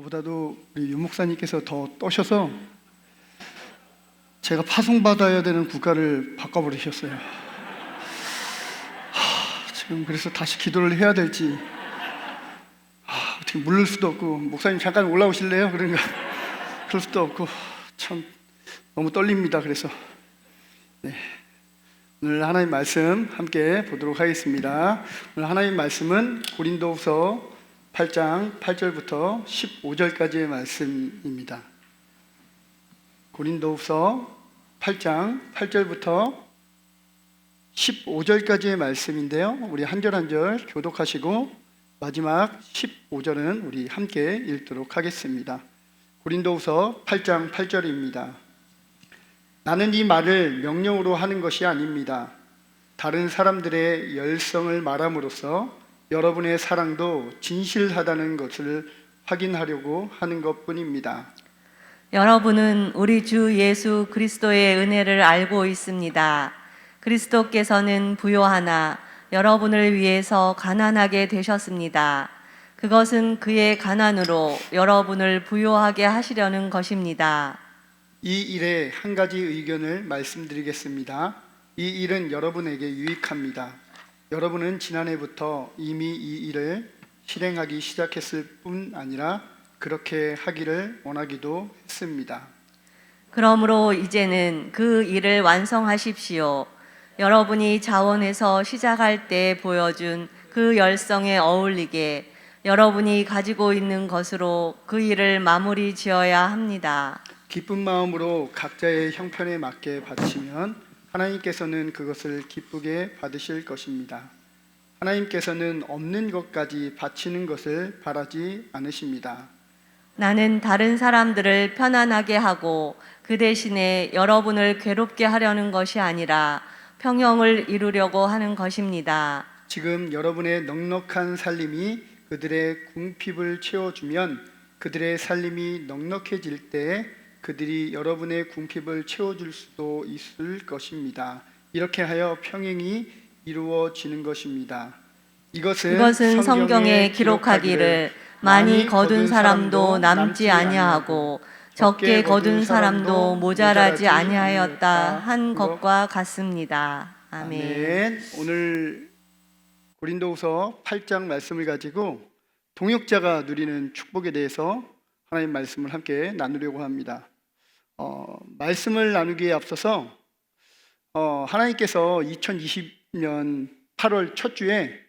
저보다도 우리 윤 목사님께서 더 떠셔서 제가 파송받아야 되는 국가를 바꿔버리셨어요. 지금 그래서 다시 기도를 해야 될지 어떻게 물을 수도 없고, 목사님 잠깐 올라오실래요? 그러니까 그럴 수도 없고, 참 너무 떨립니다. 그래서 오늘 하나님 말씀 함께 보도록 하겠습니다. 오늘 하나님 말씀은 고린도후서 8장 8절부터 15절까지의 말씀입니다. 고린도후서 8장 8절부터 15절까지의 말씀인데요, 우리 한 절 한 절 교독하시고 마지막 15절은 우리 함께 읽도록 하겠습니다. 고린도후서 8장 8절입니다. 나는 이 말을 명령으로 하는 것이 아닙니다. 다른 사람들의 열성을 말함으로써 여러분의 사랑도 진실하다는 것을 확인하려고 하는 것뿐입니다. 여러분은 우리 주 예수 그리스도의 은혜를 알고 있습니다. 그리스도께서는 부요하나 여러분을 위해서 가난하게 되셨습니다. 그것은 그의 가난으로 여러분을 부요하게 하시려는 것입니다. 이 일에 한 가지 의견을 말씀드리겠습니다. 이 일은 여러분에게 유익합니다. 여러분은 지난해부터 이미 이 일을 실행하기 시작했을 뿐 아니라 그렇게 하기를 원하기도 했습니다. 그러므로 이제는 그 일을 완성하십시오. 여러분이 자원해서 시작할 때 보여준 그 열성에 어울리게 여러분이 가지고 있는 것으로 그 일을 마무리 지어야 합니다. 기쁜 마음으로 각자의 형편에 맞게 바치면 하나님께서는 그것을 기쁘게 받으실 것입니다. 하나님께서는 없는 것까지 바치는 것을 바라지 않으십니다. 나는 다른 사람들을 편안하게 하고 그 대신에 여러분을 괴롭게 하려는 것이 아니라 평형을 이루려고 하는 것입니다. 지금 여러분의 넉넉한 살림이 그들의 궁핍을 채워주면 그들의 살림이 넉넉해질 때 그들이 여러분의 궁핍을 채워줄 수도 있을 것입니다. 이렇게 하여 평행이 이루어지는 것입니다. 이것은 성경에 기록하기를 많이 거둔 사람도 남지 아니하고 적게 거둔 사람도 모자라지 아니하였다 한 것과 같습니다. 아멘. 오늘 고린도후서 8장 말씀을 가지고 동역자가 누리는 축복에 대해서 하나님 말씀을 함께 나누려고 합니다. 말씀을 나누기에 앞서서 하나님께서 2020년 8월 첫 주에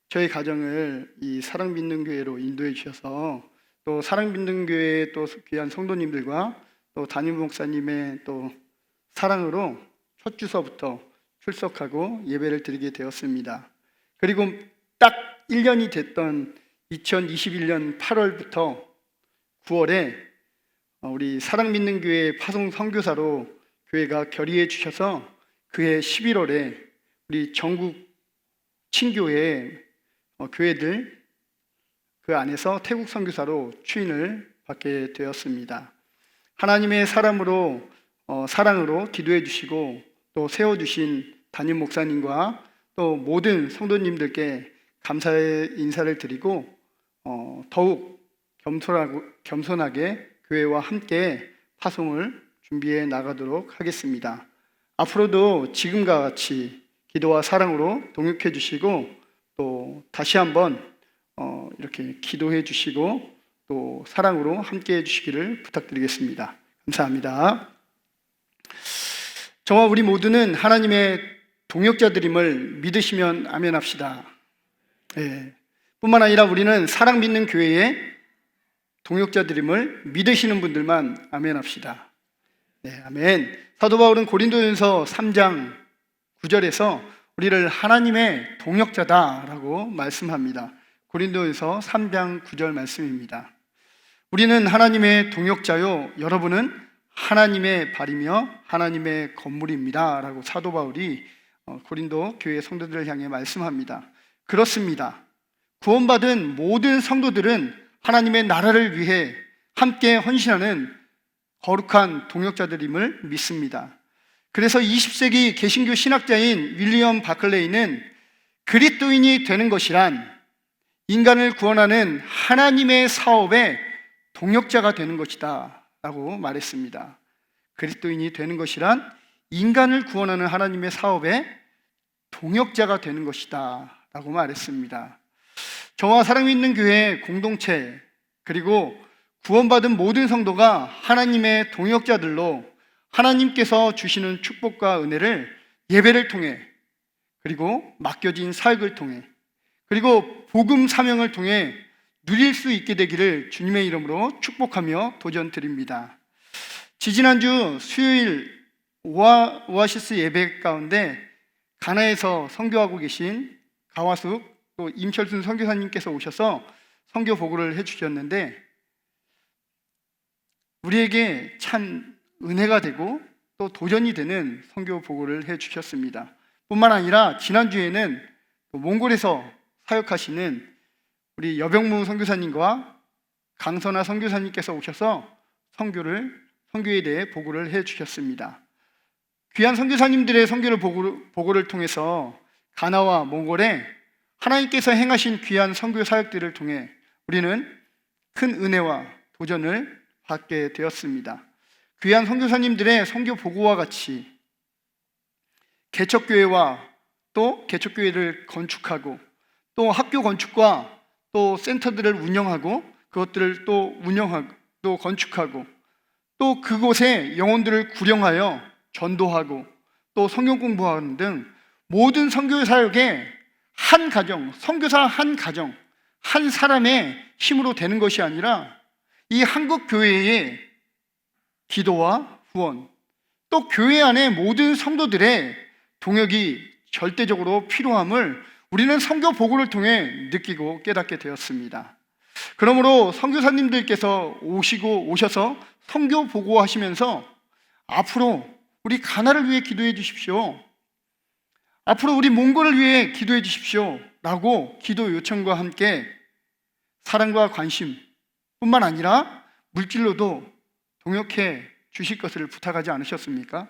저희 가정을 이 사랑믿는교회로 인도해 주셔서 또 사랑믿는교회의 또 귀한 성도님들과 또 담임 목사님의 또 사랑으로 첫 주서부터 출석하고 예배를 드리게 되었습니다. 그리고 딱 1년이 됐던 2021년 8월부터 9월에 우리 사랑믿는교회 파송 선교사로 교회가 결의해 주셔서 그해 11월에 우리 전국 친교회 교회들 그 안에서 태국 선교사로 추인을 받게 되었습니다. 하나님의 사랑으로 기도해 주시고 또 세워주신 담임 목사님과 또 모든 성도님들께 감사의 인사를 드리고 더욱 겸손하게 교회와 함께 파송을 준비해 나가도록 하겠습니다. 앞으로도 지금과 같이 기도와 사랑으로 동역해 주시고 또 다시 한번 이렇게 기도해 주시고 또 사랑으로 함께 해 주시기를 부탁드리겠습니다. 감사합니다. 저와 우리 모두는 하나님의 동역자들임을 믿으시면 아멘 합시다. 뿐만 아니라 우리는 사랑 믿는 교회의 동역자들임을 믿으시는 분들만 아멘 합시다. 아멘. 사도 바울은 고린도전서 3장 9절에서 우리를 하나님의 동역자다라고 말씀합니다. 고린도전서 3장 9절 말씀입니다. 우리는 하나님의 동역자요, 여러분은 하나님의 발이며 하나님의 건물입니다 라고 사도 바울이 고린도 교회 성도들을 향해 말씀합니다. 그렇습니다. 구원받은 모든 성도들은 하나님의 나라를 위해 함께 헌신하는 거룩한 동역자들임을 믿습니다. 그래서 20세기 개신교 신학자인 윌리엄 바클레이는 그리스도인이 되는 것이란 인간을 구원하는 하나님의 사업에 동역자가 되는 것이다 라고 말했습니다. 그리스도인이 되는 것이란 인간을 구원하는 하나님의 사업에 동역자가 되는 것이다 라고 말했습니다. 저와 사랑 있는 교회 공동체 그리고 구원받은 모든 성도가 하나님의 동역자들로 하나님께서 주시는 축복과 은혜를 예배를 통해 그리고 맡겨진 사역을 통해 그리고 복음 사명을 통해 누릴 수 있게 되기를 주님의 이름으로 축복하며 도전드립니다. 지지난주 수요일 오아시스 예배 가운데 가나에서 선교하고 계신 가와숙 또 임철순 선교사님께서 오셔서 선교 보고를 해주셨는데 우리에게 참 은혜가 되고 또 도전이 되는 선교 보고를 해주셨습니다. 뿐만 아니라 지난주에는 몽골에서 사역하시는 우리 여병무 선교사님과 강선아 선교사님께서 오셔서 선교에 대해 보고를 해주셨습니다. 귀한 선교사님들의 선교를 보고를 통해서 가나와 몽골에 하나님께서 행하신 귀한 선교 사역들을 통해 우리는 큰 은혜와 도전을 받게 되었습니다. 귀한 선교사님들의 선교 보고와 같이 개척교회와 또 개척교회를 건축하고 또 학교 건축과 또 센터들을 운영하고 그것들을 또 운영하고 또 건축하고 또 그곳에 영혼들을 구령하여 전도하고 또 성경 공부하는 등 모든 선교 사역에 한 가정, 선교사 한 가정, 한 사람의 힘으로 되는 것이 아니라 이 한국 교회의 기도와 후원 또 교회 안의 모든 성도들의 동역이 절대적으로 필요함을 우리는 선교 보고를 통해 느끼고 깨닫게 되었습니다. 그러므로 선교사님들께서 오셔서 선교 보고하시면서 앞으로 우리 가나를 위해 기도해 주십시오. 앞으로 우리 몽골을 위해 기도해 주십시오. 라고 기도 요청과 함께 사랑과 관심 뿐만 아니라 물질로도 동역해 주실 것을 부탁하지 않으셨습니까?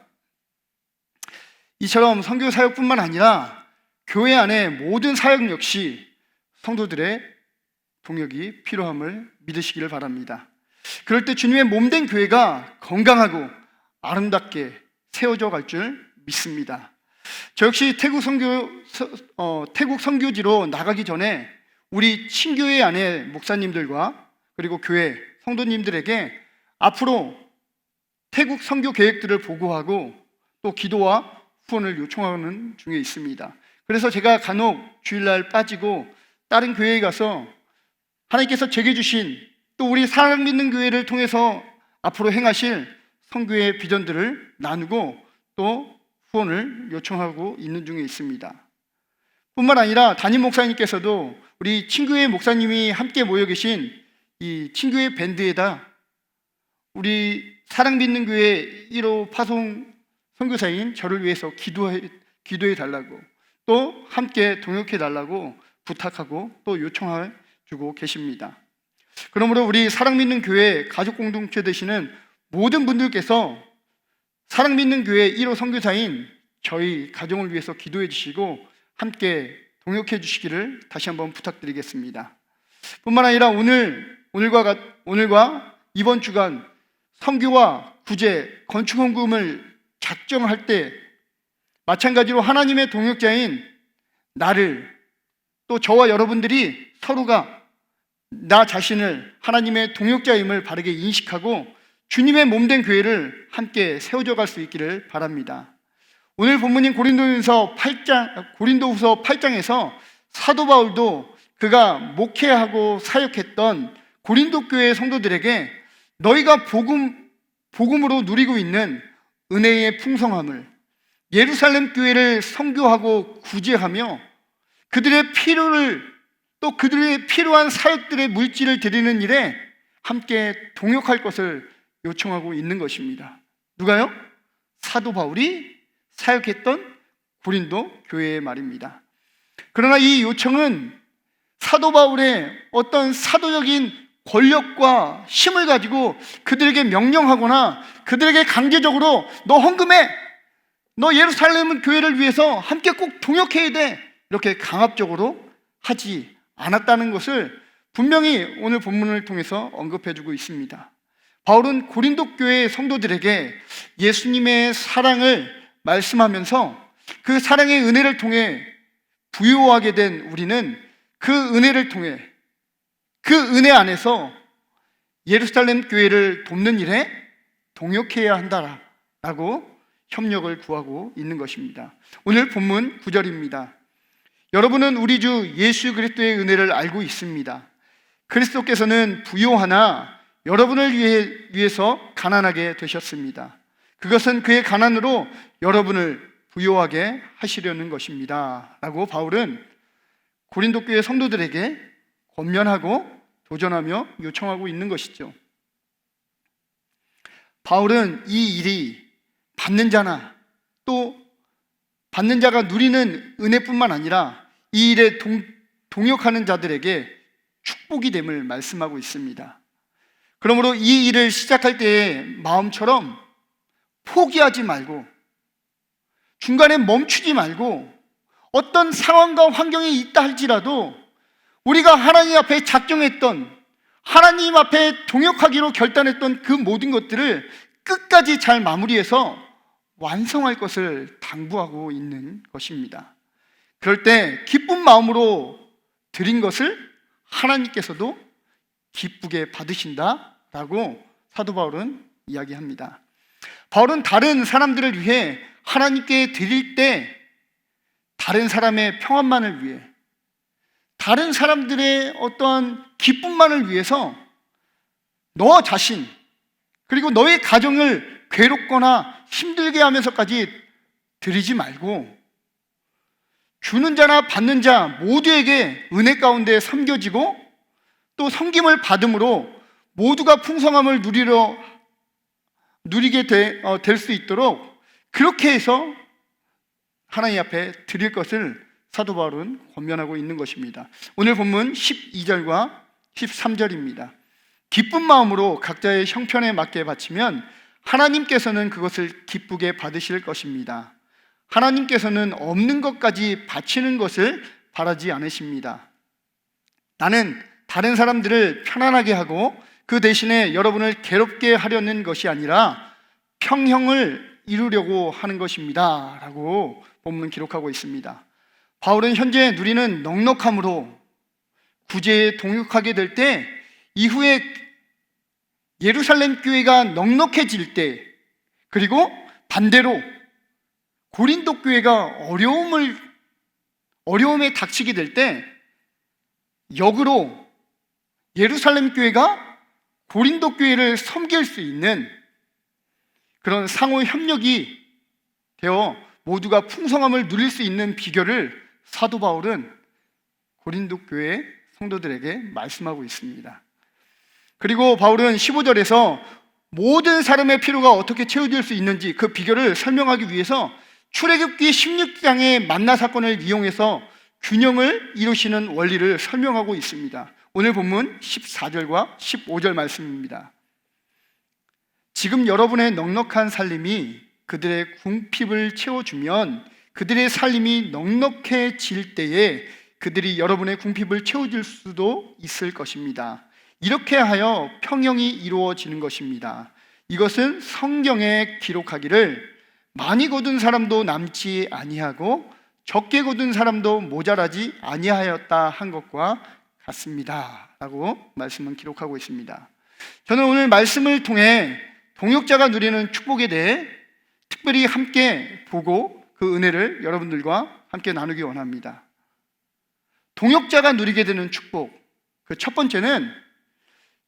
이처럼 선교 사역뿐만 아니라 교회 안의 모든 사역 역시 성도들의 동역이 필요함을 믿으시기를 바랍니다. 그럴 때 주님의 몸된 교회가 건강하고 아름답게 세워져 갈 줄 믿습니다. 저 역시 태국 선교지로 나가기 전에 우리 친교회 안에 목사님들과 그리고 교회 성도님들에게 앞으로 태국 선교 계획들을 보고하고 또 기도와 후원을 요청하는 중에 있습니다. 그래서 제가 간혹 주일날 빠지고 다른 교회에 가서 하나님께서 제게 주신 또 우리 사랑 믿는 교회를 통해서 앞으로 행하실 선교의 비전들을 나누고 또 후원을 요청하고 있는 중에 있습니다. 뿐만 아니라 담임 목사님께서도 우리 친교회 목사님이 함께 모여 계신 이 친교회 밴드에다 우리 사랑 믿는 교회 1호 파송 선교사인 저를 위해서 기도해 달라고 또 함께 동역해 달라고 부탁하고 또 요청해 주고 계십니다. 그러므로 우리 사랑 믿는 교회 가족 공동체 되시는 모든 분들께서 사랑 믿는 교회 1호 선교사인 저희 가정을 위해서 기도해 주시고 함께 동역해 주시기를 다시 한번 부탁드리겠습니다. 뿐만 아니라 오늘과 이번 주간 선교와 구제, 건축헌금을 작정할 때 마찬가지로 하나님의 동역자인 나를 또 저와 여러분들이 서로가 나 자신을 하나님의 동역자임을 바르게 인식하고 주님의 몸된 교회를 함께 세워져 갈 수 있기를 바랍니다. 오늘 본문인 고린도후서 8장에서 사도 바울도 그가 목회하고 사역했던 고린도 교회 성도들에게 너희가 복음으로 누리고 있는 은혜의 풍성함을 예루살렘 교회를 선교하고 구제하며 그들의 필요를 또 그들의 필요한 사역들의 물질을 드리는 일에 함께 동역할 것을 요청하고 있는 것입니다. 누가요? 사도 바울이 사역했던 고린도 교회의 말입니다. 그러나 이 요청은 사도 바울의 어떤 사도적인 권력과 힘을 가지고 그들에게 명령하거나 그들에게 강제적으로 너 헌금해! 너 예루살렘 교회를 위해서 함께 꼭 동역해야 돼! 이렇게 강압적으로 하지 않았다는 것을 분명히 오늘 본문을 통해서 언급해주고 있습니다. 바울은 고린도 교회 성도들에게 예수님의 사랑을 말씀하면서 그 사랑의 은혜를 통해 부요하게 된 우리는 그 은혜를 통해 그 은혜 안에서 예루살렘 교회를 돕는 일에 동역해야 한다라고 협력을 구하고 있는 것입니다. 오늘 본문 9절입니다. 여러분은 우리 주 예수 그리스도의 은혜를 알고 있습니다. 그리스도께서는 부요하나 여러분을 위해서 가난하게 되셨습니다. 그것은 그의 가난으로 여러분을 부요하게 하시려는 것입니다. 라고 바울은 고린도 교회 성도들에게 권면하고 도전하며 요청하고 있는 것이죠. 바울은 이 일이 받는 자나 또 받는 자가 누리는 은혜뿐만 아니라 이 일에 동역하는 자들에게 축복이 됨을 말씀하고 있습니다. 그러므로 이 일을 시작할 때의 마음처럼 포기하지 말고 중간에 멈추지 말고 어떤 상황과 환경이 있다 할지라도 우리가 하나님 앞에 작정했던 하나님 앞에 동역하기로 결단했던 그 모든 것들을 끝까지 잘 마무리해서 완성할 것을 당부하고 있는 것입니다. 그럴 때 기쁜 마음으로 드린 것을 하나님께서도 기쁘게 받으신다라고 사도 바울은 이야기합니다. 바울은 다른 사람들을 위해 하나님께 드릴 때 다른 사람의 평안만을 위해 다른 사람들의 어떠한 기쁨만을 위해서 너 자신 그리고 너의 가정을 괴롭거나 힘들게 하면서까지 드리지 말고 주는 자나 받는 자 모두에게 은혜 가운데 섬겨지고 또 섬김을 받음으로 모두가 풍성함을 누리게 될 수 있도록 그렇게 해서 하나님 앞에 드릴 것을 사도 바울은 권면하고 있는 것입니다. 오늘 본문 12절과 13절입니다. 기쁜 마음으로 각자의 형편에 맞게 바치면 하나님께서는 그것을 기쁘게 받으실 것입니다. 하나님께서는 없는 것까지 바치는 것을 바라지 않으십니다. 나는 다른 사람들을 편안하게 하고 그 대신에 여러분을 괴롭게 하려는 것이 아니라 평형을 이루려고 하는 것입니다 라고 본문은 기록하고 있습니다. 바울은 현재 누리는 넉넉함으로 구제에 동역하게 될 때 이후에 예루살렘 교회가 넉넉해질 때 그리고 반대로 고린도 교회가 어려움에 닥치게 될 때 역으로 예루살렘 교회가 고린도 교회를 섬길 수 있는 그런 상호 협력이 되어 모두가 풍성함을 누릴 수 있는 비결을 사도 바울은 고린도 교회 성도들에게 말씀하고 있습니다. 그리고 바울은 15절에서 모든 사람의 필요가 어떻게 채워질 수 있는지 그 비결을 설명하기 위해서 출애굽기 16장의 만나 사건을 이용해서 균형을 이루시는 원리를 설명하고 있습니다. 오늘 본문 14절과 15절 말씀입니다. 지금 여러분의 넉넉한 살림이 그들의 궁핍을 채워주면 그들의 살림이 넉넉해질 때에 그들이 여러분의 궁핍을 채워줄 수도 있을 것입니다. 이렇게 하여 평형이 이루어지는 것입니다. 이것은 성경에 기록하기를 많이 거둔 사람도 남지 아니하고 적게 거둔 사람도 모자라지 아니하였다 한 것과 같습니다 라고 말씀은 기록하고 있습니다. 저는 오늘 말씀을 통해 동역자가 누리는 축복에 대해 특별히 함께 보고 그 은혜를 여러분들과 함께 나누기 원합니다. 동역자가 누리게 되는 축복, 그 첫 번째는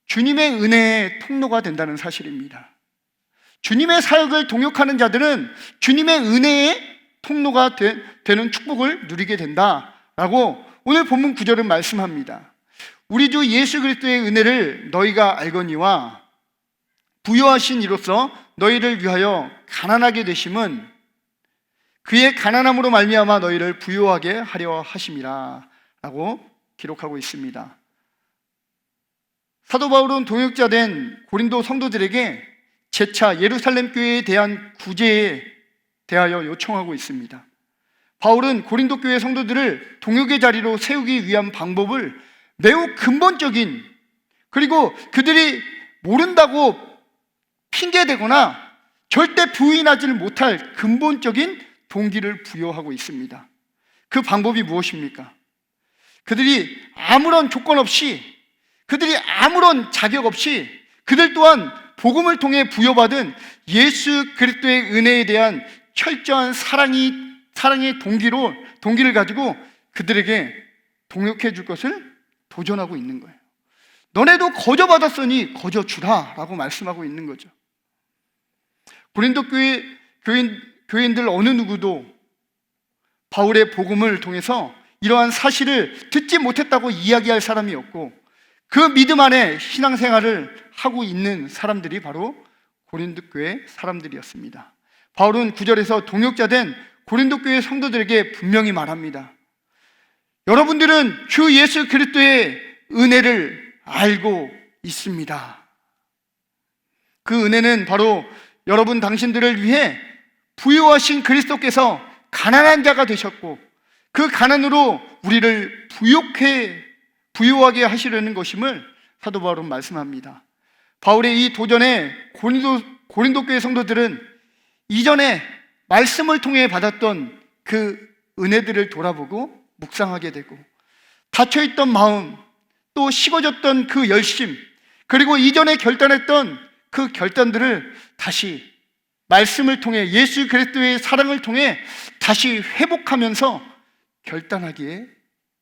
주님의 은혜의 통로가 된다는 사실입니다. 주님의 사역을 동역하는 자들은 주님의 은혜의 통로가 되는 축복을 누리게 된다라고 오늘 본문 9절은 말씀합니다. 우리 주 예수 그리스도의 은혜를 너희가 알거니와 부요하신 이로써 너희를 위하여 가난하게 되심은 그의 가난함으로 말미암아 너희를 부요하게 하려 하심이라 라고 기록하고 있습니다. 사도 바울은 동역자된 고린도 성도들에게 재차 예루살렘 교회에 대한 구제에 대하여 요청하고 있습니다. 바울은 고린도 교회 성도들을 동역의 자리로 세우기 위한 방법을 매우 근본적인, 그리고 그들이 모른다고 핑계대거나 절대 부인하지를 못할 근본적인 동기를 부여하고 있습니다. 그 방법이 무엇입니까? 그들이 아무런 조건 없이, 그들이 아무런 자격 없이 그들 또한 복음을 통해 부여받은 예수 그리스도의 은혜에 대한 철저한 사랑의 동기를 가지고 그들에게 동역해 줄 것을 도전하고 있는 거예요. 너네도 거저 받았으니 거저 주라 라고 말씀하고 있는 거죠. 고린도 교인들 어느 누구도 바울의 복음을 통해서 이러한 사실을 듣지 못했다고 이야기할 사람이 없고, 그 믿음 안에 신앙생활을 하고 있는 사람들이 바로 고린도 교회 사람들이었습니다. 바울은 9절에서 동역자된 고린도 교회 성도들에게 분명히 말합니다. 여러분들은 주 예수 그리스도의 은혜를 알고 있습니다. 그 은혜는 바로 여러분 당신들을 위해 부유하신 그리스도께서 가난한 자가 되셨고, 그 가난으로 우리를 부유하게 하시려는 것임을 사도 바울은 말씀합니다. 바울의 이 도전에 고린도 교회 성도들은 이전에 말씀을 통해 받았던 그 은혜들을 돌아보고 묵상하게 되고, 닫혀있던 마음, 또 식어졌던 그 열심, 그리고 이전에 결단했던 그 결단들을 다시 말씀을 통해, 예수 그리스도의 사랑을 통해 다시 회복하면서 결단하기에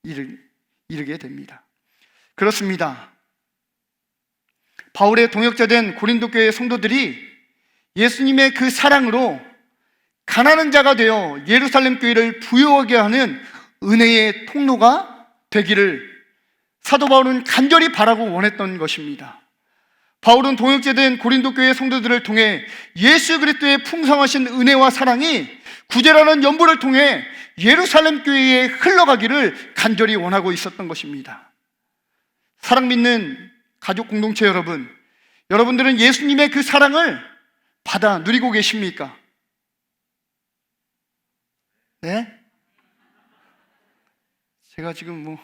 이르게 됩니다. 그렇습니다. 바울의 동역자된 고린도 교회 성도들이 예수님의 그 사랑으로 가난한 자가 되어 예루살렘 교회를 부유하게 하는 은혜의 통로가 되기를 사도 바울은 간절히 바라고 원했던 것입니다. 바울은 동역자된 고린도 교회 성도들을 통해 예수 그리스도의 풍성하신 은혜와 사랑이 구제라는 연보를 통해 예루살렘 교회에 흘러가기를 간절히 원하고 있었던 것입니다. 사랑 믿는 가족 공동체 여러분, 여러분들은 예수님의 그 사랑을 받아 누리고 계십니까? 네? 제가 지금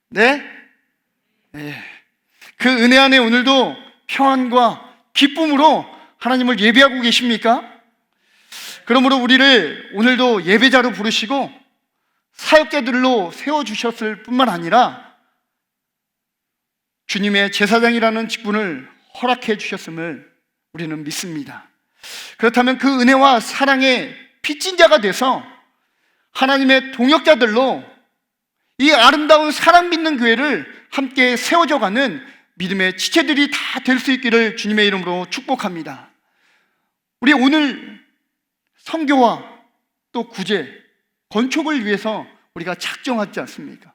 네? 그 은혜 안에 오늘도 평안과 기쁨으로 하나님을 예배하고 계십니까? 그러므로 우리를 오늘도 예배자로 부르시고 사역자들로 세워주셨을 뿐만 아니라 주님의 제사장이라는 직분을 허락해 주셨음을 우리는 믿습니다. 그렇다면 그 은혜와 사랑의 빚진 자가 돼서 하나님의 동역자들로 이 아름다운 사랑 믿는 교회를 함께 세워져가는 믿음의 지체들이 다 될 수 있기를 주님의 이름으로 축복합니다. 우리 오늘 선교와 또 구제, 건축을 위해서 우리가 작정하지 않습니까?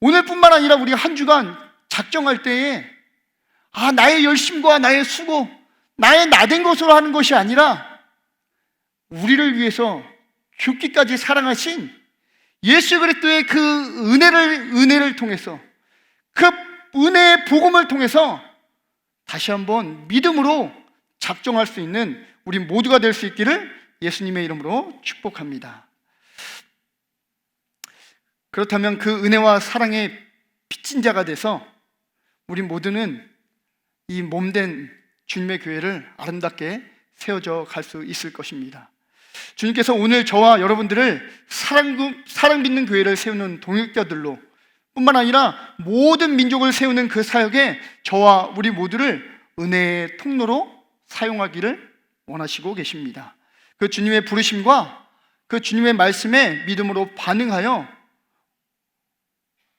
오늘뿐만 아니라 우리가 한 주간 작정할 때에 나의 열심과 나의 수고, 나의 나된 것으로 하는 것이 아니라 우리를 위해서 죽기까지 사랑하신 예수 그리스도의 그 은혜를 통해서, 그 은혜의 복음을 통해서 다시 한번 믿음으로 작정할 수 있는 우리 모두가 될 수 있기를 예수님의 이름으로 축복합니다. 그렇다면 그 은혜와 사랑의 빚진 자가 돼서 우리 모두는 이 몸된 주님의 교회를 아름답게 세워져 갈 수 있을 것입니다. 주님께서 오늘 저와 여러분들을 사랑 믿는 교회를 세우는 동역자들로 뿐만 아니라 모든 민족을 세우는 그 사역에 저와 우리 모두를 은혜의 통로로 사용하기를 원하시고 계십니다. 그 주님의 부르심과 그 주님의 말씀에 믿음으로 반응하여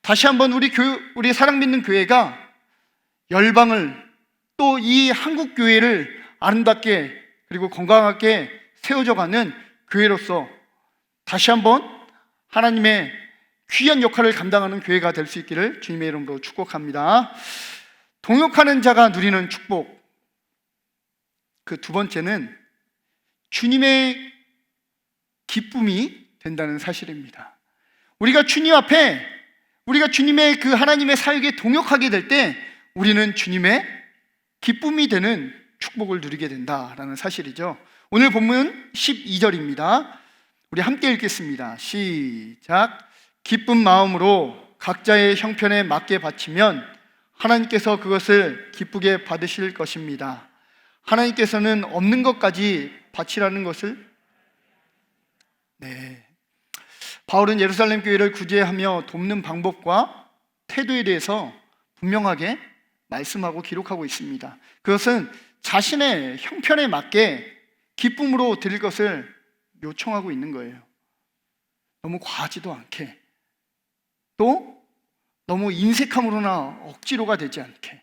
다시 한번 우리 사랑 믿는 교회가 열방을, 또 이 한국 교회를 아름답게 그리고 건강하게 세워져가는 교회로서 다시 한번 하나님의 귀한 역할을 감당하는 교회가 될 수 있기를 주님의 이름으로 축복합니다. 동역하는 자가 누리는 축복, 그 두 번째는 주님의 기쁨이 된다는 사실입니다. 우리가 주님의 그 하나님의 사역에 동역하게 될 때 우리는 주님의 기쁨이 되는 축복을 누리게 된다라는 사실이죠. 오늘 본문 12절입니다. 우리 함께 읽겠습니다. 시작. 기쁜 마음으로 각자의 형편에 맞게 바치면 하나님께서 그것을 기쁘게 받으실 것입니다. 하나님께서는 없는 것까지 바치라는 것을 바울은 예루살렘 교회를 구제하며 돕는 방법과 태도에 대해서 분명하게 말씀하고 기록하고 있습니다. 그것은 자신의 형편에 맞게 기쁨으로 드릴 것을 요청하고 있는 거예요. 너무 과하지도 않게, 또 너무 인색함으로나 억지로가 되지 않게,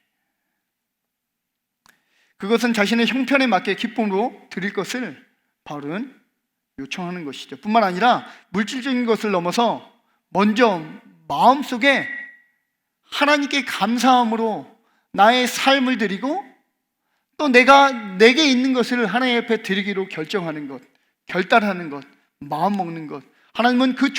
그것은 자신의 형편에 맞게 기쁨으로 드릴 것을 바울은 요청하는 것이죠. 뿐만 아니라 물질적인 것을 넘어서 먼저 마음속에 하나님께 감사함으로 나의 삶을 드리고, 또 내게 있는 것을 하나님 앞에 드리기로 결정하는 것, 결단하는 것, 마음 먹는 것. 하나님은 그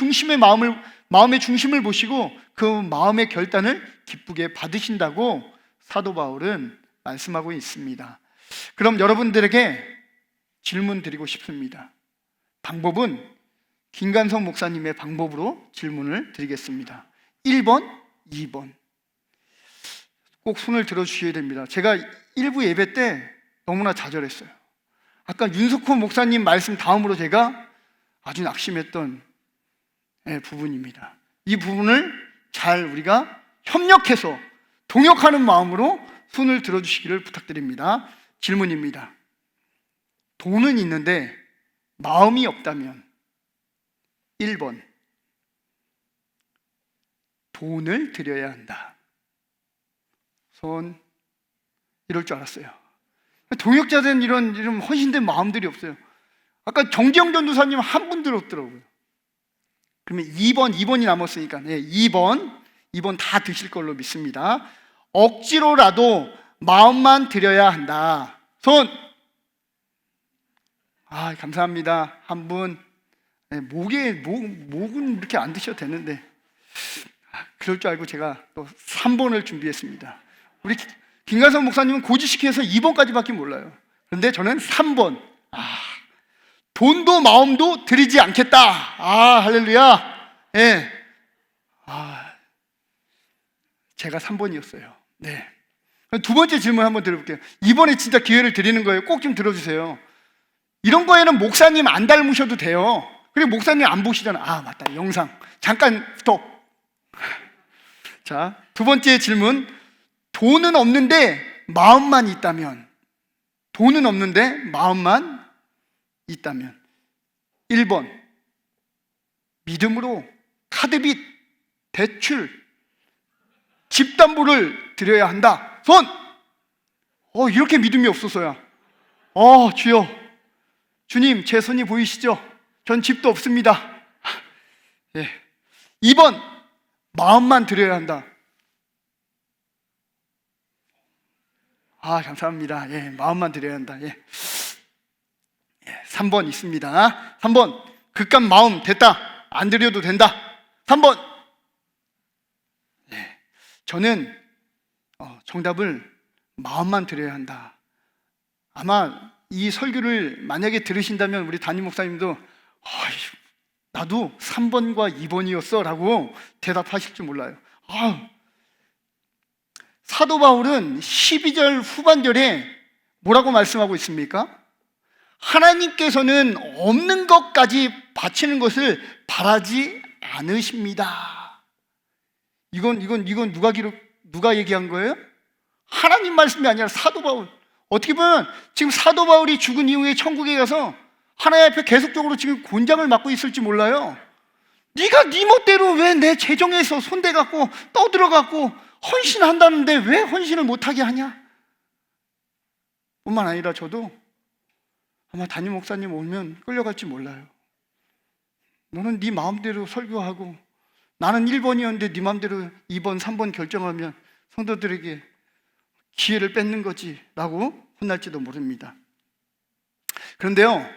마음의 중심을 보시고 그 마음의 결단을 기쁘게 받으신다고 사도 바울은 말씀하고 있습니다. 그럼 여러분들에게 질문 드리고 싶습니다. 방법은 김관성 목사님의 방법으로 질문을 드리겠습니다. 1번, 2번. 꼭 손을 들어주셔야 됩니다. 제가 일부 예배 때 너무나 좌절했어요. 아까 윤석호 목사님 말씀 다음으로 제가 아주 낙심했던 부분입니다. 이 부분을 잘 우리가 협력해서 동역하는 마음으로 손을 들어주시기를 부탁드립니다. 질문입니다. 돈은 있는데 마음이 없다면 1번, 돈을 드려야 한다. 손, 이럴 줄 알았어요. 동역자된 이런 헌신된 마음들이 없어요. 아까 정재영 전도사님 한 분 들었더라고요. 그러면 2번이 남았으니까 2번 다 드실 걸로 믿습니다. 억지로라도 마음만 드려야 한다. 손! 감사합니다. 한 분. 목은 이렇게 안 드셔도 되는데 그럴 줄 알고 제가 또 3번을 준비했습니다. 우리 김관성 목사님은 고지식해서 2번까지밖에 몰라요. 그런데 저는 3번. 돈도 마음도 드리지 않겠다. 할렐루야. 제가 3번이었어요. 네. 두 번째 질문 한번 드려볼게요. 이번에 진짜 기회를 드리는 거예요. 꼭 좀 들어주세요. 이런 거에는 목사님 안 닮으셔도 돼요. 그리고 목사님 안 보시잖아. 맞다. 영상. 잠깐 스톱. 자, 두 번째 질문. 돈은 없는데 마음만 있다면. 돈은 없는데 마음만 있다면. 1번. 믿음으로 카드빚, 대출, 집담보를 드려야 한다. 손! 이렇게 믿음이 없어서야. 주여. 주님, 제 손이 보이시죠? 전 집도 없습니다. 2번. 마음만 드려야 한다. 감사합니다. 마음만 드려야 한다. 3번 있습니다. 3번. 그깟 마음 됐다. 안 드려도 된다. 3번. 저는 정답을 마음만 드려야 한다. 아마 이 설교를 만약에 들으신다면 우리 담임 목사님도 나도 3번과 2번이었어 라고 대답하실 줄 몰라요. 사도 바울은 12절 후반절에 뭐라고 말씀하고 있습니까? 하나님께서는 없는 것까지 바치는 것을 바라지 않으십니다. 이건 누가 얘기한 거예요? 하나님 말씀이 아니라 사도 바울. 어떻게 보면 지금 사도 바울이 죽은 이후에 천국에 가서 하나님 앞에 계속적으로 지금 곤장을 맞고 있을지 몰라요. 네가 네 멋대로 왜 내 재정에서 손대갖고 떠들어갖고 헌신한다는데 왜 헌신을 못하게 하냐? 뿐만 아니라 저도 아마 담임 목사님 오면 끌려갈지 몰라요. 너는 네 마음대로 설교하고 나는 1번이었는데 네 마음대로 2번, 3번 결정하면 성도들에게 기회를 뺏는 거지 라고 혼날지도 모릅니다. 그런데요,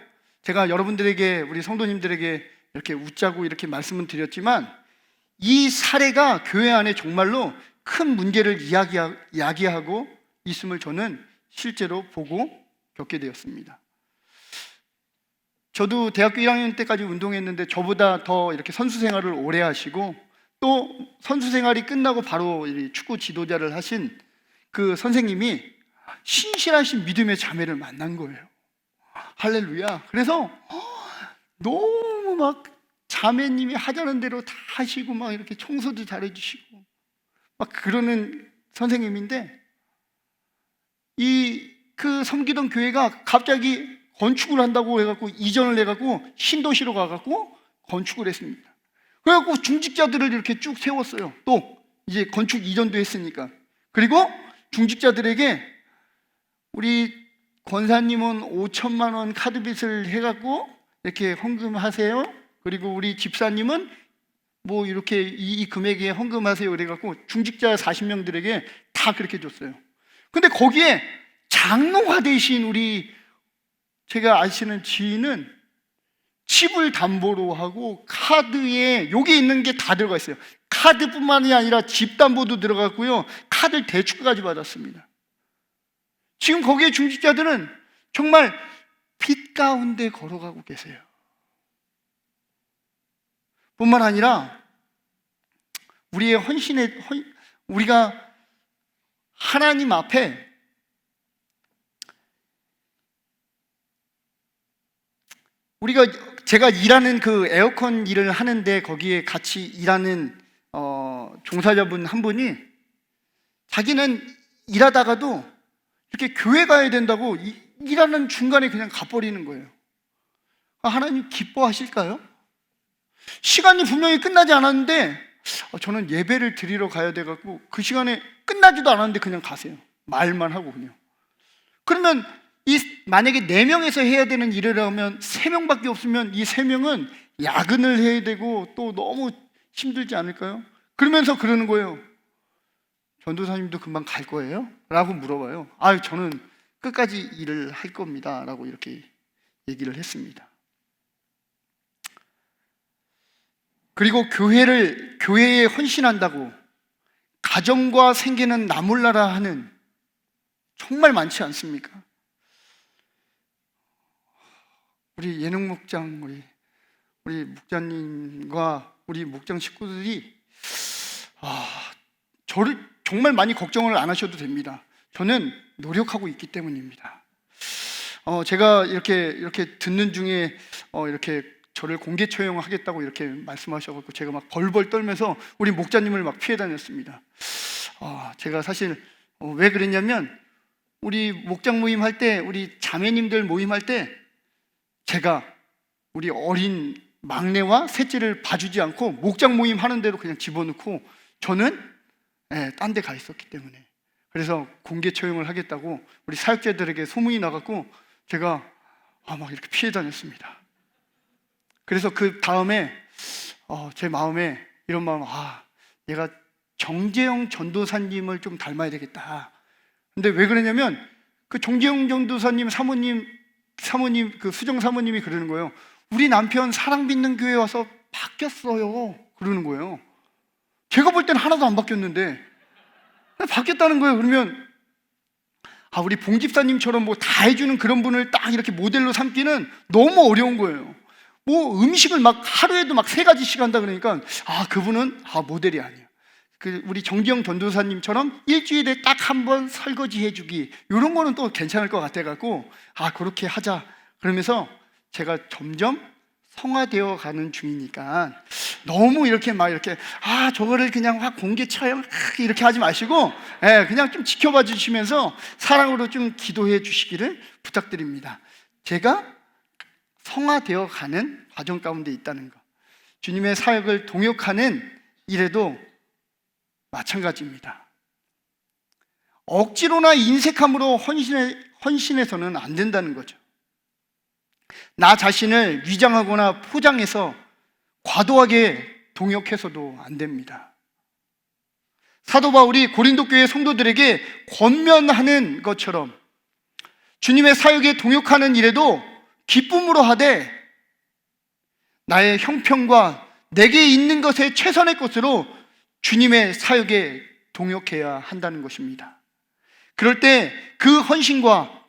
제가 여러분들에게, 우리 성도님들에게 이렇게 웃자고 이렇게 말씀을 드렸지만 이 사례가 교회 안에 정말로 큰 문제를 이야기하고 있음을 저는 실제로 보고 겪게 되었습니다. 저도 대학교 1학년 때까지 운동했는데 저보다 더 이렇게 선수 생활을 오래 하시고 또 선수 생활이 끝나고 바로 이 축구 지도자를 하신 그 선생님이 신실하신 믿음의 자매를 만난 거예요. 할렐루야. 그래서 너무 막 자매님이 하자는 대로 다 하시고 막 이렇게 청소도 잘해주시고 막 그러는 선생님인데, 그 섬기던 교회가 갑자기 건축을 한다고 해갖고 이전을 해갖고 신도시로 가갖고 건축을 했습니다. 그래갖고 중직자들을 이렇게 쭉 세웠어요. 또 이제 건축 이전도 했으니까. 그리고 중직자들에게 우리 권사님은 5천만 원 카드빚을 해갖고 이렇게 헌금하세요. 그리고 우리 집사님은 뭐 이렇게 이 금액에 헌금하세요. 그래갖고 중직자 40명들에게 다 그렇게 줬어요. 근데 거기에 장로가 되신 우리 제가 아시는 지인은 집을 담보로 하고 카드에 여기 있는 게 다 들어가 있어요. 카드뿐만이 아니라 집 담보도 들어갔고요. 카드 대출까지 받았습니다. 지금 거기에 중직자들은 정말 빛 가운데 걸어가고 계세요. 뿐만 아니라 우리의 우리가 하나님 앞에 제가 일하는 그 에어컨 일을 하는데 거기에 같이 일하는 종사자분 한 분이 자기는 일하다가도 이렇게 교회 가야 된다고 일하는 중간에 그냥 가버리는 거예요. 하나님 기뻐하실까요? 시간이 분명히 끝나지 않았는데 저는 예배를 드리러 가야 돼갖고 그 시간에 끝나지도 않았는데 그냥 가세요. 말만 하고 그냥. 그러면 만약에 4명에서 해야 되는 일을 하면 3명밖에 없으면 이 3명은 야근을 해야 되고 또 너무 힘들지 않을까요? 그러면서 그러는 거예요. 전도사님도 금방 갈 거예요? 라고 물어봐요. 저는 끝까지 일을 할 겁니다. 라고 이렇게 얘기를 했습니다. 그리고 교회에 헌신한다고 가정과 생계는 나몰라라 하는 정말 많지 않습니까? 우리 예능 목장, 우리 목자님과 우리 목장 식구들이 저를 정말 많이 걱정을 안 하셔도 됩니다. 저는 노력하고 있기 때문입니다. 제가 이렇게 듣는 중에 이렇게 저를 공개 처형하겠다고 이렇게 말씀하셔서 제가 막 벌벌 떨면서 우리 목자님을 막 피해 다녔습니다. 제가 사실 왜 그랬냐면 우리 목장 모임 할 때, 우리 자매님들 모임 할 때 제가 우리 어린 막내와 셋째를 봐주지 않고 목장 모임 하는 대로 그냥 집어넣고 저는 딴 데 가 있었기 때문에, 그래서 공개 처형을 하겠다고 우리 사역자들에게 소문이 나갔고 제가 막 이렇게 피해 다녔습니다. 그래서 그 다음에 제 마음에 이런 마음, 얘가 정재영 전도사님을 좀 닮아야 되겠다. 근데 왜 그러냐면 그 정재영 전도사님 사모님 그 수정 사모님이 그러는 거예요. 우리 남편 사랑 믿는 교회 와서 바뀌었어요. 그러는 거예요. 제가 볼 때는 하나도 안 바뀌었는데 바뀌었다는 거예요. 그러면 우리 봉 집사님처럼 뭐 다 해주는 그런 분을 딱 이렇게 모델로 삼기는 너무 어려운 거예요. 뭐 음식을 막 하루에도 막 3가지씩 한다 그러니까 그분은 모델이 아니에요. 우리 정지영 전도사님처럼 일주일에 딱 한 번 설거지 해주기, 이런 거는 또 괜찮을 것 같아갖고 그렇게 하자. 그러면서 제가 점점 성화되어 가는 중이니까 너무 이렇게 막 이렇게 저거를 그냥 확 공개 처형 이렇게 하지 마시고 그냥 좀 지켜봐 주시면서 사랑으로 좀 기도해 주시기를 부탁드립니다. 제가 성화되어 가는 과정 가운데 있다는 것, 주님의 사역을 동역하는 일에도 마찬가지입니다. 억지로나 인색함으로 헌신해서는 안 된다는 거죠. 나 자신을 위장하거나 포장해서 과도하게 동역해서도 안 됩니다. 사도 바울이 고린도 교회 성도들에게 권면하는 것처럼 주님의 사역에 동역하는 일에도 기쁨으로 하되 나의 형편과 내게 있는 것의 최선의 것으로 주님의 사역에 동역해야 한다는 것입니다. 그럴 때 그 헌신과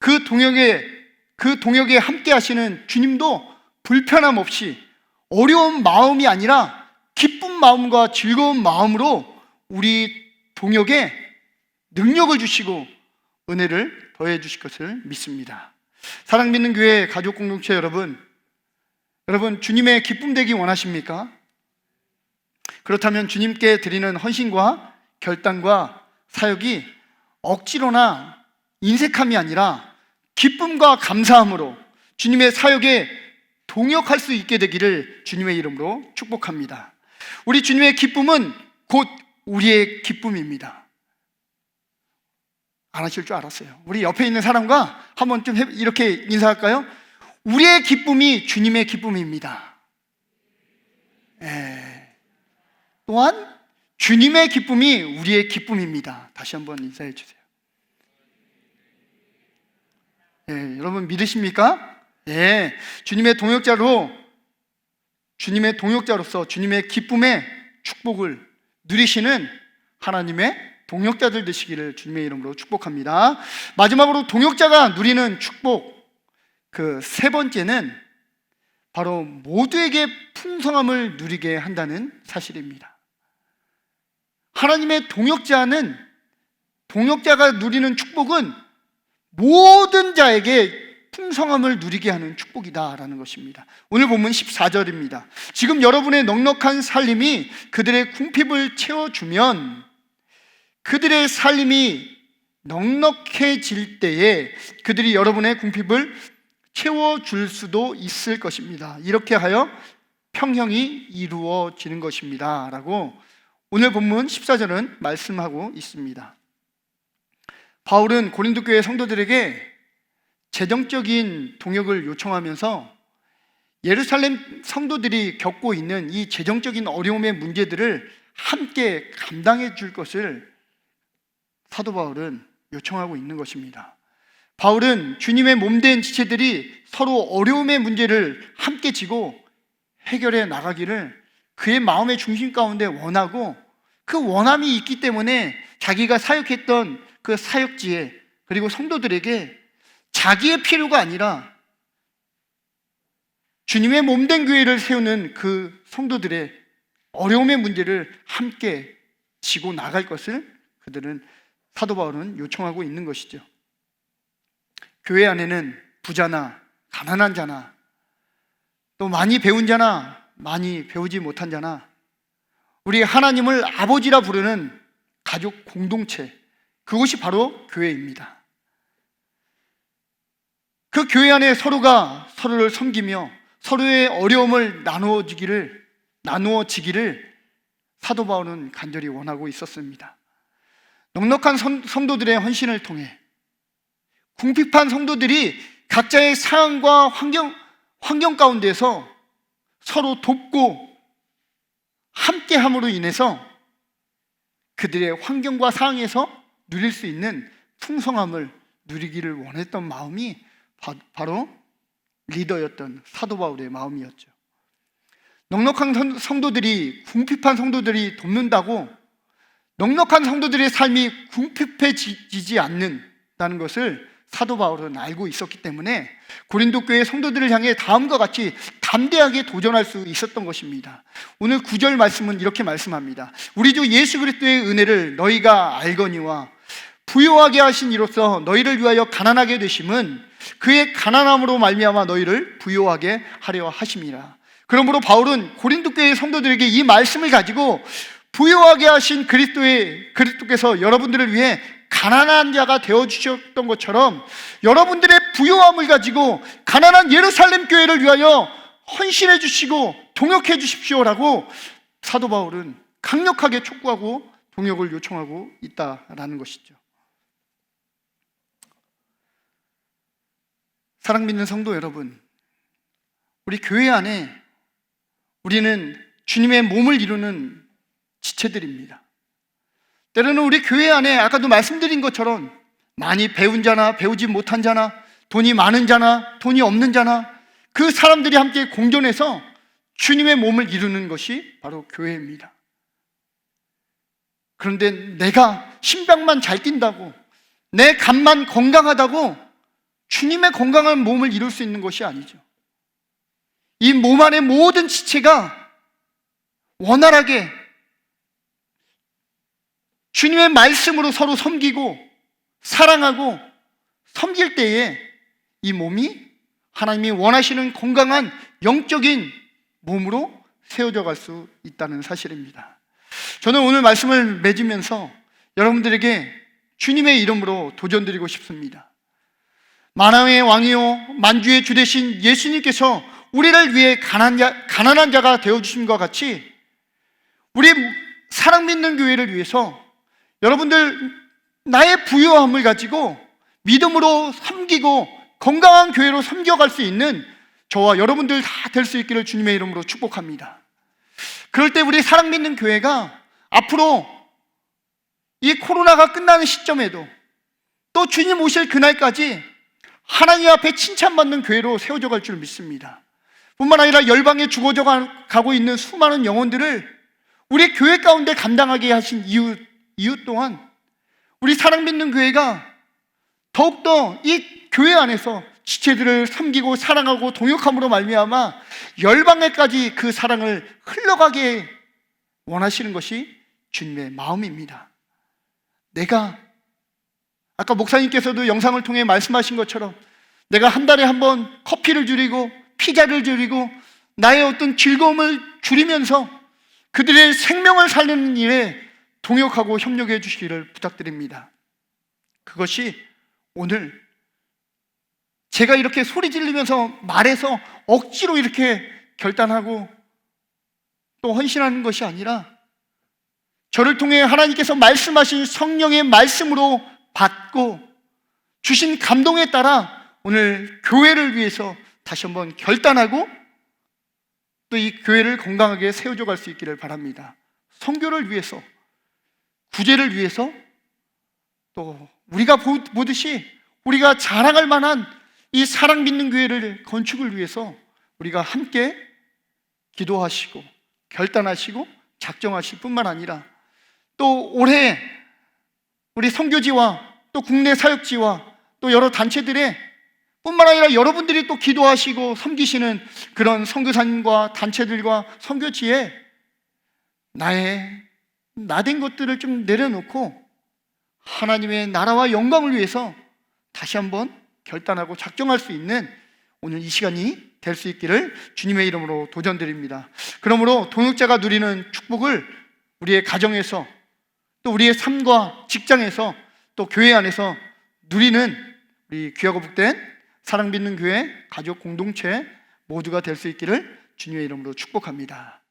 그 동역에 함께 하시는 주님도 불편함 없이 어려운 마음이 아니라 기쁜 마음과 즐거운 마음으로 우리 동역에 능력을 주시고 은혜를 더해 주실 것을 믿습니다. 사랑 믿는 교회 가족 공동체 여러분, 주님의 기쁨 되기 원하십니까? 그렇다면 주님께 드리는 헌신과 결단과 사역이 억지로나 인색함이 아니라 기쁨과 감사함으로 주님의 사역에 동역할 수 있게 되기를 주님의 이름으로 축복합니다. 우리 주님의 기쁨은 곧 우리의 기쁨입니다. 안 하실 줄 알았어요. 우리 옆에 있는 사람과 한번 좀 이렇게 인사할까요? 우리의 기쁨이 주님의 기쁨입니다. 또한 주님의 기쁨이 우리의 기쁨입니다. 다시 한번 인사해 주세요. 여러분 믿으십니까? 주님의 동역자로서 주님의 기쁨의 축복을 누리시는 하나님의 동역자들 되시기를 주님의 이름으로 축복합니다. 마지막으로 동역자가 누리는 축복, 그 세 번째는 바로 모두에게 풍성함을 누리게 한다는 사실입니다. 하나님의 동역자가 누리는 축복은 모든 자에게 풍성함을 누리게 하는 축복이다라는 것입니다. 오늘 본문 14절입니다. 지금 여러분의 넉넉한 살림이 그들의 궁핍을 채워주면 그들의 살림이 넉넉해질 때에 그들이 여러분의 궁핍을 채워줄 수도 있을 것입니다. 이렇게 하여 평형이 이루어지는 것입니다 라고 오늘 본문 14절은 말씀하고 있습니다. 바울은 고린도 교회 성도들에게 재정적인 동역을 요청하면서 예루살렘 성도들이 겪고 있는 이 재정적인 어려움의 문제들을 함께 감당해 줄 것을 사도 바울은 요청하고 있는 것입니다. 바울은 주님의 몸된 지체들이 서로 어려움의 문제를 함께 지고 해결해 나가기를 그의 마음의 중심 가운데 원하고, 그 원함이 있기 때문에 자기가 사역했던 그 사역지에, 그리고 성도들에게 자기의 필요가 아니라 주님의 몸된 교회를 세우는 그 성도들의 어려움의 문제를 함께 지고 나갈 것을 그들은, 사도 바울은 요청하고 있는 것이죠. 교회 안에는 부자나 가난한 자나 또 많이 배운 자나 많이 배우지 못한 자나 우리 하나님을 아버지라 부르는 가족 공동체, 그것이 바로 교회입니다. 그 교회 안에 서로가 서로를 섬기며 서로의 어려움을 나누어지기를 사도 바울은 간절히 원하고 있었습니다. 넉넉한 성도들의 헌신을 통해 궁핍한 성도들이 각자의 상황과 환경 가운데서 서로 돕고 함께함으로 인해서 그들의 환경과 상황에서 누릴 수 있는 풍성함을 누리기를 원했던 마음이 바로 리더였던 사도 바울의 마음이었죠. 넉넉한 성도들이 궁핍한 성도들이 돕는다고 넉넉한 성도들의 삶이 궁핍해지지 않는다는 것을 사도 바울은 알고 있었기 때문에 고린도 교회 성도들을 향해 다음과 같이 담대하게 도전할 수 있었던 것입니다. 오늘 9절 말씀은 이렇게 말씀합니다. 우리 주 예수 그리스도의 은혜를 너희가 알거니와 부요하게 하신 이로써 너희를 위하여 가난하게 되심은 그의 가난함으로 말미암아 너희를 부요하게 하려 하심이라. 그러므로 바울은 고린도 교회 성도들에게 이 말씀을 가지고 부요하게 하신 그리스도께서 여러분들을 위해 가난한 자가 되어주셨던 것처럼 여러분들의 부요함을 가지고 가난한 예루살렘 교회를 위하여 헌신해 주시고 동역해 주십시오라고 사도 바울은 강력하게 촉구하고 동역을 요청하고 있다라는 것이죠. 사랑 믿는 성도 여러분, 우리 교회 안에 우리는 주님의 몸을 이루는 지체들입니다. 때로는 우리 교회 안에 아까도 말씀드린 것처럼 많이 배운 자나 배우지 못한 자나 돈이 많은 자나 돈이 없는 자나 그 사람들이 함께 공존해서 주님의 몸을 이루는 것이 바로 교회입니다. 그런데 내가 심장만 잘 뛴다고, 내 간만 건강하다고 주님의 건강한 몸을 이룰 수 있는 것이 아니죠. 이 몸 안의 모든 지체가 원활하게 주님의 말씀으로 서로 섬기고 사랑하고 섬길 때에 이 몸이 하나님이 원하시는 건강한 영적인 몸으로 세워져 갈 수 있다는 사실입니다. 저는 오늘 말씀을 맺으면서 여러분들에게 주님의 이름으로 도전드리고 싶습니다. 만왕의 왕이요 만주의 주 되신 예수님께서 우리를 위해 가난한 자가 되어주심과 같이 우리 사랑 믿는 교회를 위해서 여러분들 나의 부유함을 가지고 믿음으로 섬기고 건강한 교회로 섬겨갈 수 있는 저와 여러분들 다 될 수 있기를 주님의 이름으로 축복합니다. 그럴 때 우리 사랑 믿는 교회가 앞으로 이 코로나가 끝나는 시점에도 또 주님 오실 그날까지 하나님 앞에 칭찬받는 교회로 세워져 갈 줄 믿습니다. 뿐만 아니라 열방에 죽어져 가고 있는 수많은 영혼들을 우리 교회 가운데 감당하게 하신 이유 또한 우리 사랑 믿는 교회가 더욱더 이 교회 안에서 지체들을 섬기고 사랑하고 동역함으로 말미암아 열방에까지 그 사랑을 흘러가게 원하시는 것이 주님의 마음입니다. 내가 아까 목사님께서도 영상을 통해 말씀하신 것처럼 내가 한 달에 한 번 커피를 줄이고 피자를 줄이고 나의 어떤 즐거움을 줄이면서 그들의 생명을 살리는 일에 동역하고 협력해 주시기를 부탁드립니다. 그것이 오늘 제가 이렇게 소리 지르면서 말해서 억지로 이렇게 결단하고 또 헌신하는 것이 아니라 저를 통해 하나님께서 말씀하신 성령의 말씀으로 받고 주신 감동에 따라 오늘 교회를 위해서 다시 한번 결단하고 또 이 교회를 건강하게 세워져 갈 수 있기를 바랍니다. 선교를 위해서, 구제를 위해서, 또 우리가 보듯이 우리가 자랑할 만한 이 사랑 믿는 교회를 건축을 위해서 우리가 함께 기도하시고 결단하시고 작정하실 뿐만 아니라 또 올해 우리 선교지와 또 국내 사역지와 또 여러 단체들의 뿐만 아니라 여러분들이 또 기도하시고 섬기시는 그런 선교사님과 단체들과 선교지에 나된 것들을 좀 내려놓고 하나님의 나라와 영광을 위해서 다시 한번 결단하고 작정할 수 있는 오늘 이 시간이 될 수 있기를 주님의 이름으로 도전드립니다. 그러므로 동역자가 누리는 축복을 우리의 가정에서 또 우리의 삶과 직장에서 또 교회 안에서 누리는 우리 귀하고 복된 사랑 믿는 교회 가족 공동체 모두가 될 수 있기를 주님의 이름으로 축복합니다.